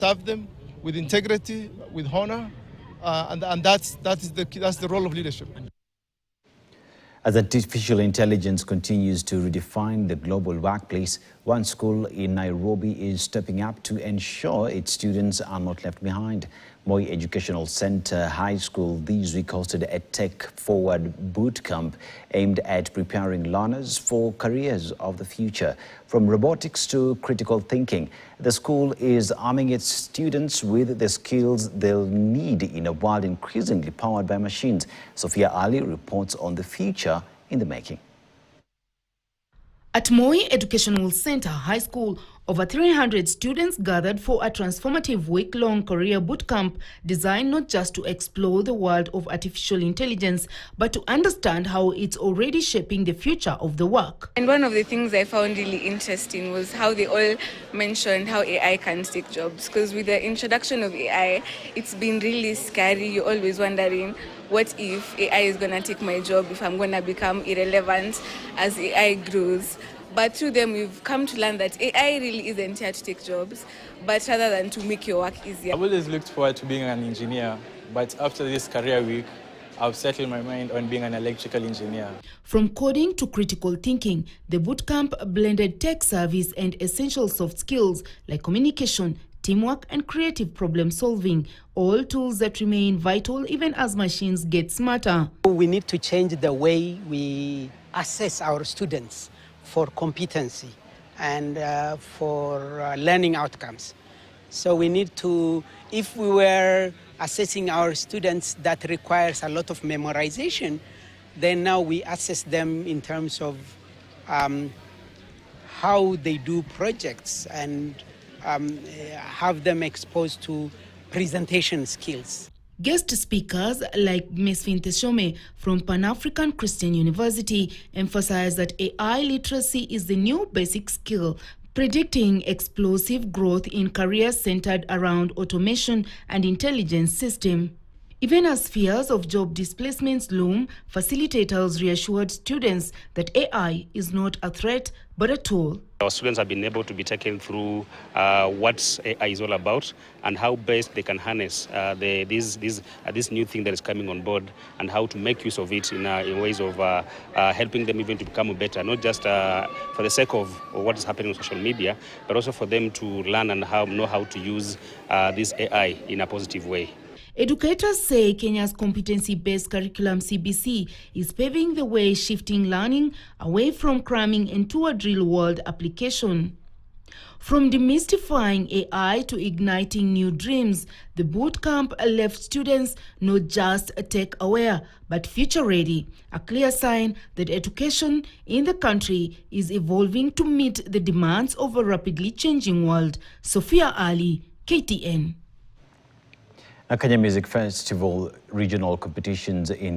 serve them with integrity, with honor, and that's the role of leadership. As artificial intelligence continues to redefine the global workplace, one school in Nairobi is stepping up to ensure its students are not left behind. Moi Educational Center Highschool this week hosted a tech-forward boot camp aimed at preparing learners for careers of the future. From robotics to critical thinking, the school is arming its students with the skills they'll need in a world increasingly powered by machines. Sophia Ali reports on the future in the making. At Moi Educational Center High School, over 300 students gathered for a transformative week-long career bootcamp designed not just to explore the world of artificial intelligence, but to understand how it's already shaping the future of the work. And one of the things I found really interesting was how they all mentioned how AI can take jobs. Because with the introduction of AI, it's been really scary. You're always wondering, what if AI is going to take my job, if I'm going to become irrelevant as AI grows? But through them, we've come to learn that AI really isn't here to take jobs, but rather than to make your work easier. I've always looked forward to being an engineer, but after this career week, I've settled my mind on being an electrical engineer. From coding to critical thinking, the bootcamp blended tech service and essential soft skills like communication, teamwork, and creative problem solving, all tools that remain vital even as machines get smarter. We need to change the way we assess our students for competency and for learning outcomes. So we need to, if we were assessing our students that requires a lot of memorization, then now we assess them in terms of how they do projects and have them exposed to presentation skills. Guest speakers like Ms. Finteshome from Pan-African Christian University emphasized that AI literacy is the new basic skill, predicting explosive growth in careers centered around automation and intelligence system. Even as fears of job displacements loom, facilitators reassured students that AI is not a threat but a tool. Our students have been able to be taken through what AI is all about and how best they can harness this new thing that is coming on board and how to make use of it in ways of helping them even to become better, not just for the sake of what is happening on social media, but also for them to learn and know how to use this AI in a positive way. Educators say Kenya's competency-based curriculum CBC is paving the way, shifting learning away from cramming into a real-world application. From demystifying AI to igniting new dreams, the bootcamp left students not just tech-aware, but future-ready, a clear sign that education in the country is evolving to meet the demands of a rapidly changing world. Sophia Ali, KTN. Kenya Music Festival regional competitions in